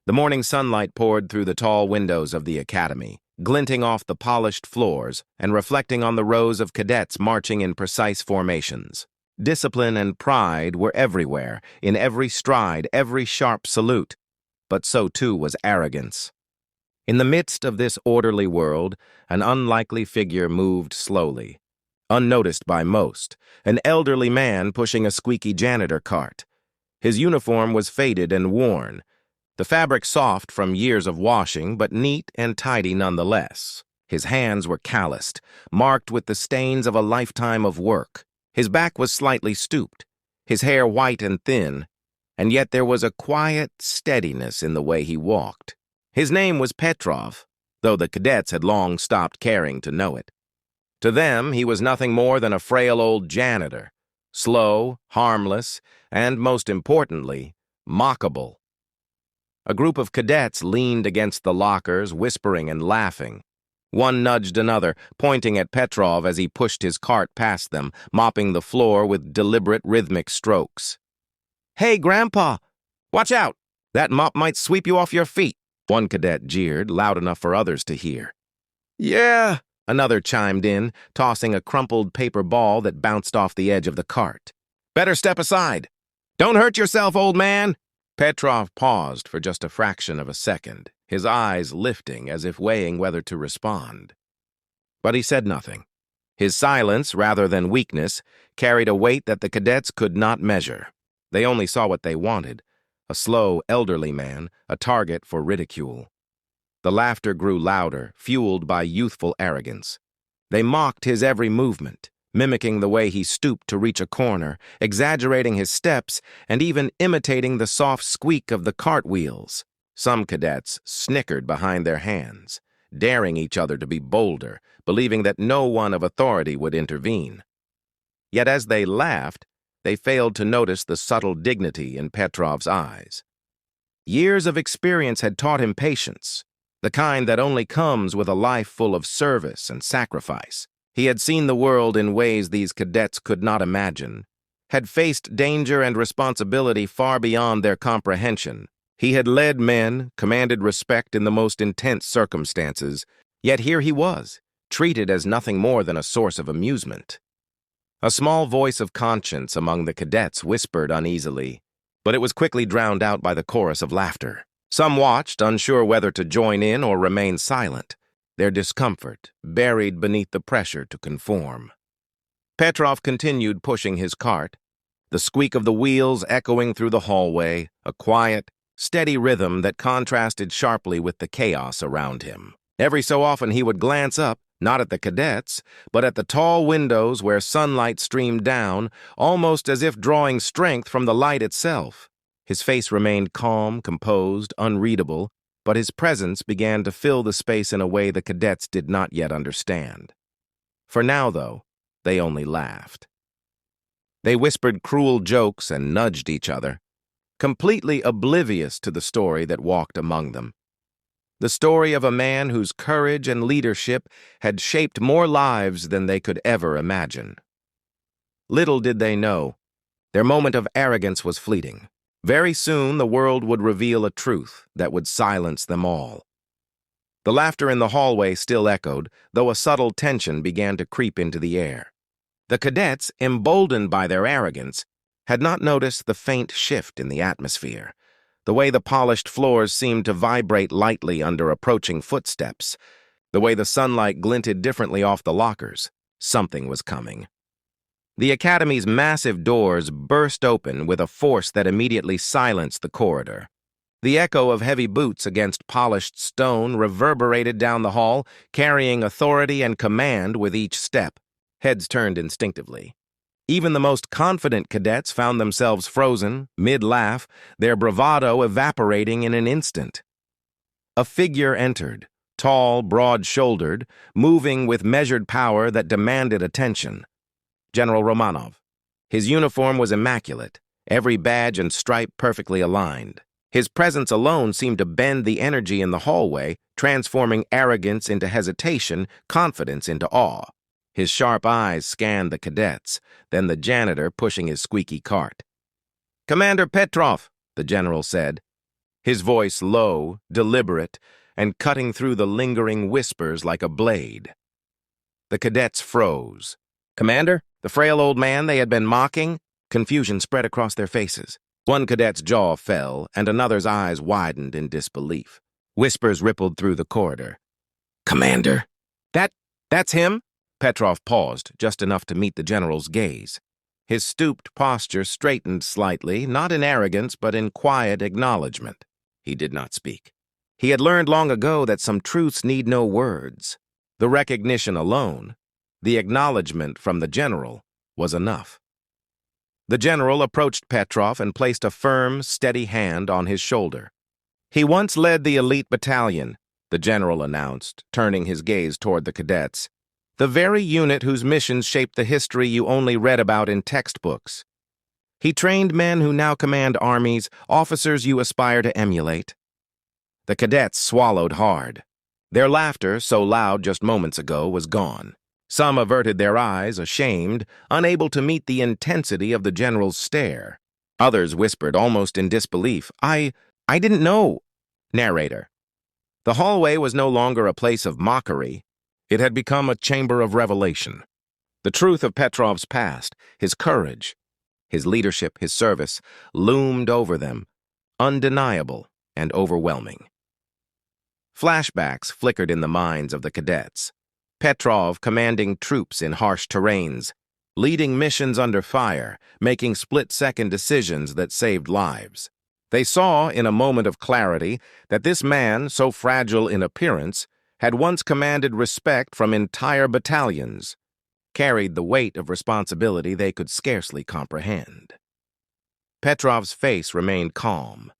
The morning sunlight poured through the tall windows of the academy, glinting off the polished floors and reflecting on the rows of cadets marching in precise formations. Discipline and pride were everywhere, in every stride, every sharp salute, but so too was arrogance. In the midst of this orderly world, an unlikely figure moved slowly. Unnoticed by most, an elderly man pushing a squeaky janitor cart. His uniform was faded and worn, the fabric soft from years of washing, but neat and tidy nonetheless. His hands were calloused, marked with the stains of a lifetime of work. His back was slightly stooped, his hair white and thin, and yet there was a quiet steadiness in the way he walked. His name was Petrov, though the cadets had long stopped caring to know it. To them, he was nothing more than a frail old janitor, slow, harmless, and, most importantly, mockable. A group of cadets leaned against the lockers, whispering and laughing. One nudged another, pointing at Petrov as he pushed his cart past them, mopping the floor with deliberate rhythmic strokes. "Hey, Grandpa! Watch out! That mop might sweep you off your feet," one cadet jeered, loud enough for others to hear. "Yeah," another chimed in, tossing a crumpled paper ball that bounced off the edge of the cart. "Better step aside. Don't hurt yourself, old man." Petrov paused for just a fraction of a second, his eyes lifting as if weighing whether to respond. But he said nothing. His silence, rather than weakness, carried a weight that the cadets could not measure. They only saw what they wanted, a slow, elderly man, a target for ridicule. The laughter grew louder, fueled by youthful arrogance. They mocked his every movement, mimicking the way he stooped to reach a corner, exaggerating his steps, and even imitating the soft squeak of the cartwheels. Some cadets snickered behind their hands, daring each other to be bolder, believing that no one of authority would intervene. Yet as they laughed, they failed to notice the subtle dignity in Petrov's eyes. Years of experience had taught him patience, the kind that only comes with a life full of service and sacrifice. He had seen the world in ways these cadets could not imagine, had faced danger and responsibility far beyond their comprehension. He had led men, commanded respect in the most intense circumstances, yet here he was, treated as nothing more than a source of amusement. A small voice of conscience among the cadets whispered uneasily, but it was quickly drowned out by the chorus of laughter. Some watched, unsure whether to join in or remain silent, their discomfort buried beneath the pressure to conform. Petrov continued pushing his cart, the squeak of the wheels echoing through the hallway, a quiet, steady rhythm that contrasted sharply with the chaos around him. Every so often he would glance up, not at the cadets, but at the tall windows where sunlight streamed down, almost as if drawing strength from the light itself. His face remained calm, composed, unreadable, but his presence began to fill the space in a way the cadets did not yet understand. For now, though, they only laughed. They whispered cruel jokes and nudged each other, completely oblivious to the story that walked among them. The story of a man whose courage and leadership had shaped more lives than they could ever imagine. Little did they know, their moment of arrogance was fleeting. Very soon the world would reveal a truth that would silence them all. The laughter in the hallway still echoed, though a subtle tension began to creep into the air. The cadets, emboldened by their arrogance, had not noticed the faint shift in the atmosphere, the way the polished floors seemed to vibrate lightly under approaching footsteps, the way the sunlight glinted differently off the lockers. Something was coming. The academy's massive doors burst open with a force that immediately silenced the corridor. The echo of heavy boots against polished stone reverberated down the hall, carrying authority and command with each step. Heads turned instinctively. Even the most confident cadets found themselves frozen, mid-laugh, their bravado evaporating in an instant. A figure entered, tall, broad-shouldered, moving with measured power that demanded attention. General Romanov. His uniform was immaculate, every badge and stripe perfectly aligned. His presence alone seemed to bend the energy in the hallway, transforming arrogance into hesitation, confidence into awe. His sharp eyes scanned the cadets, then the janitor pushing his squeaky cart. "Commander Petrov," the general said. his voice low, deliberate, and cutting through the lingering whispers like a blade. The cadets froze. "Commander?" The frail old man they had been mocking? Confusion spread across their faces. One cadet's jaw fell, and another's eyes widened in disbelief. Whispers rippled through the corridor. "Commander?" That's him?" Petrov paused, just enough to meet the general's gaze. His stooped posture straightened slightly, not in arrogance, but in quiet acknowledgement. He did not speak. He had learned long ago that some truths need no words. The recognition alone, the acknowledgement from the general, was enough. The general approached Petrov and placed a firm, steady hand on his shoulder. "He once led the elite battalion," the general announced, turning his gaze toward the cadets. "The very unit whose missions shaped the history you only read about in textbooks. He trained men who now command armies, officers you aspire to emulate." The cadets swallowed hard. Their laughter, so loud just moments ago, was gone. Some averted their eyes, ashamed, unable to meet the intensity of the general's stare. Others whispered, almost in disbelief, I didn't know." Narrator. The hallway was no longer a place of mockery. It had become a chamber of revelation. The truth of Petrov's past, his courage, his leadership, his service, loomed over them, undeniable and overwhelming. Flashbacks flickered in the minds of the cadets. Petrov commanding troops in harsh terrains, leading missions under fire, making split-second decisions that saved lives. They saw, in a moment of clarity, that this man, so fragile in appearance, had once commanded respect from entire battalions, carried the weight of responsibility they could scarcely comprehend. Petrov's face remained calm.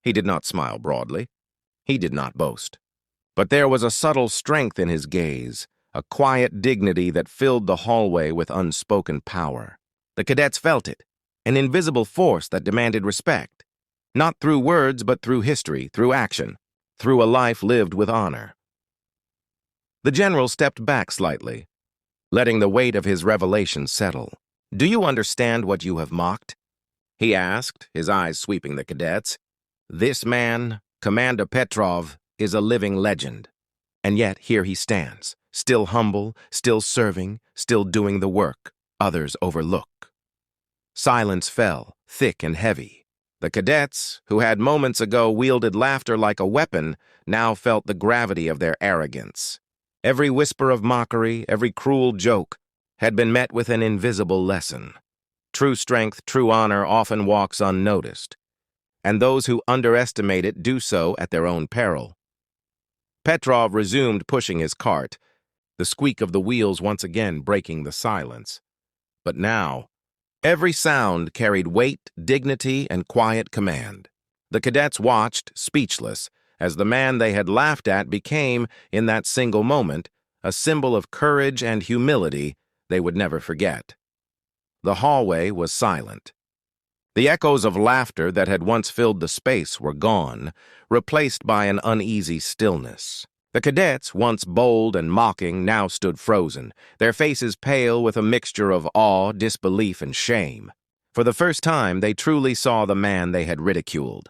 He did not smile broadly. He did not boast. But there was a subtle strength in his gaze, a quiet dignity that filled the hallway with unspoken power. The cadets felt it, an invisible force that demanded respect. Not through words, but through history, through action, through a life lived with honor. The general stepped back slightly, letting the weight of his revelation settle. "Do you understand what you have mocked?" he asked, his eyes sweeping the cadets. "This man, Commander Petrov, is a living legend. And yet here he stands, still humble, still serving, still doing the work others overlook." Silence fell, thick and heavy. The cadets, who had moments ago wielded laughter like a weapon, now felt the gravity of their arrogance. Every whisper of mockery, every cruel joke, had been met with an invisible lesson. True strength, true honor often walks unnoticed, and those who underestimate it do so at their own peril. Petrov resumed pushing his cart, the squeak of the wheels once again breaking the silence. But now, every sound carried weight, dignity, and quiet command. The cadets watched, speechless, as the man they had laughed at became, in that single moment, a symbol of courage and humility they would never forget. The hallway was silent. The echoes of laughter that had once filled the space were gone, replaced by an uneasy stillness. The cadets, once bold and mocking, now stood frozen, their faces pale with a mixture of awe, disbelief, and shame. For the first time, they truly saw the man they had ridiculed.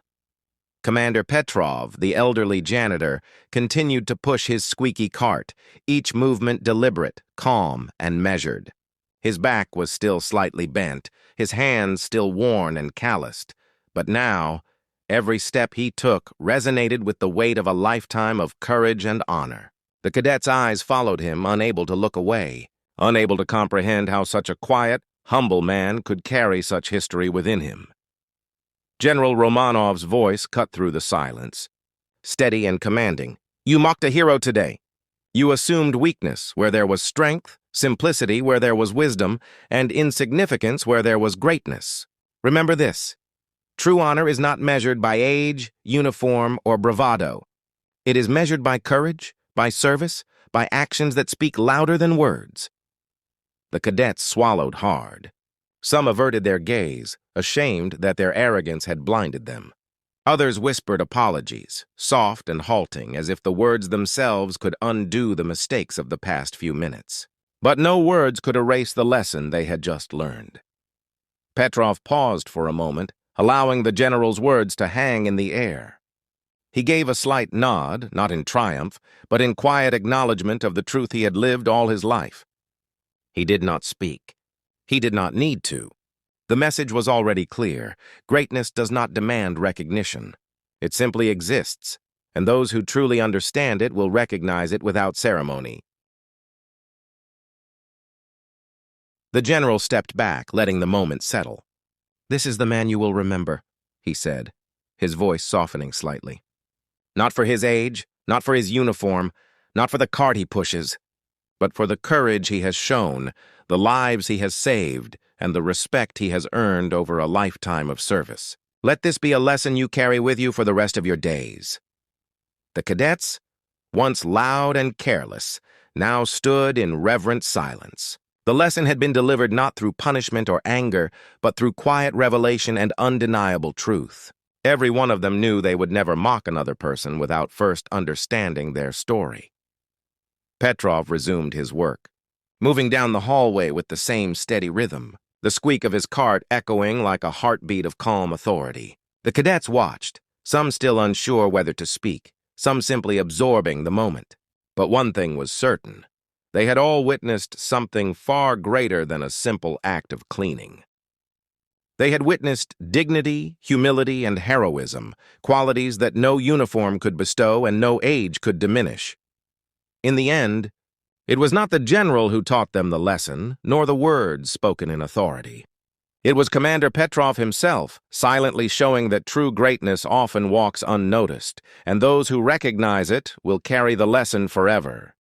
Commander Petrov, the elderly janitor, continued to push his squeaky cart, each movement deliberate, calm, and measured. His back was still slightly bent, his hands still worn and calloused, but now, every step he took resonated with the weight of a lifetime of courage and honor. The cadet's eyes followed him, unable to look away, unable to comprehend how such a quiet, humble man could carry such history within him. General Romanov's voice cut through the silence, steady and commanding. "You mocked a hero today. You assumed weakness where there was strength, simplicity where there was wisdom, and insignificance where there was greatness. Remember this. True honor is not measured by age, uniform, or bravado. It is measured by courage, by service, by actions that speak louder than words." The cadets swallowed hard. Some averted their gaze, ashamed that their arrogance had blinded them. Others whispered apologies, soft and halting, as if the words themselves could undo the mistakes of the past few minutes. But no words could erase the lesson they had just learned. Petrov paused for a moment, allowing the general's words to hang in the air. He gave a slight nod, not in triumph, but in quiet acknowledgment of the truth he had lived all his life. He did not speak. He did not need to. The message was already clear. Greatness does not demand recognition. It simply exists, and those who truly understand it will recognize it without ceremony. The general stepped back, letting the moment settle. "This is the man you will remember," he said, his voice softening slightly. "Not for his age, not for his uniform, not for the cart he pushes, but for the courage he has shown, the lives he has saved, and the respect he has earned over a lifetime of service. Let this be a lesson you carry with you for the rest of your days." The cadets, once loud and careless, now stood in reverent silence. The lesson had been delivered not through punishment or anger, but through quiet revelation and undeniable truth. Every one of them knew they would never mock another person without first understanding their story. Petrov resumed his work, moving down the hallway with the same steady rhythm, the squeak of his cart echoing like a heartbeat of calm authority. The cadets watched, some still unsure whether to speak, some simply absorbing the moment. But one thing was certain. They had all witnessed something far greater than a simple act of cleaning. They had witnessed dignity, humility, and heroism, qualities that no uniform could bestow and no age could diminish. In the end, it was not the general who taught them the lesson, nor the words spoken in authority. It was Commander Petrov himself, silently showing that true greatness often walks unnoticed, and those who recognize it will carry the lesson forever.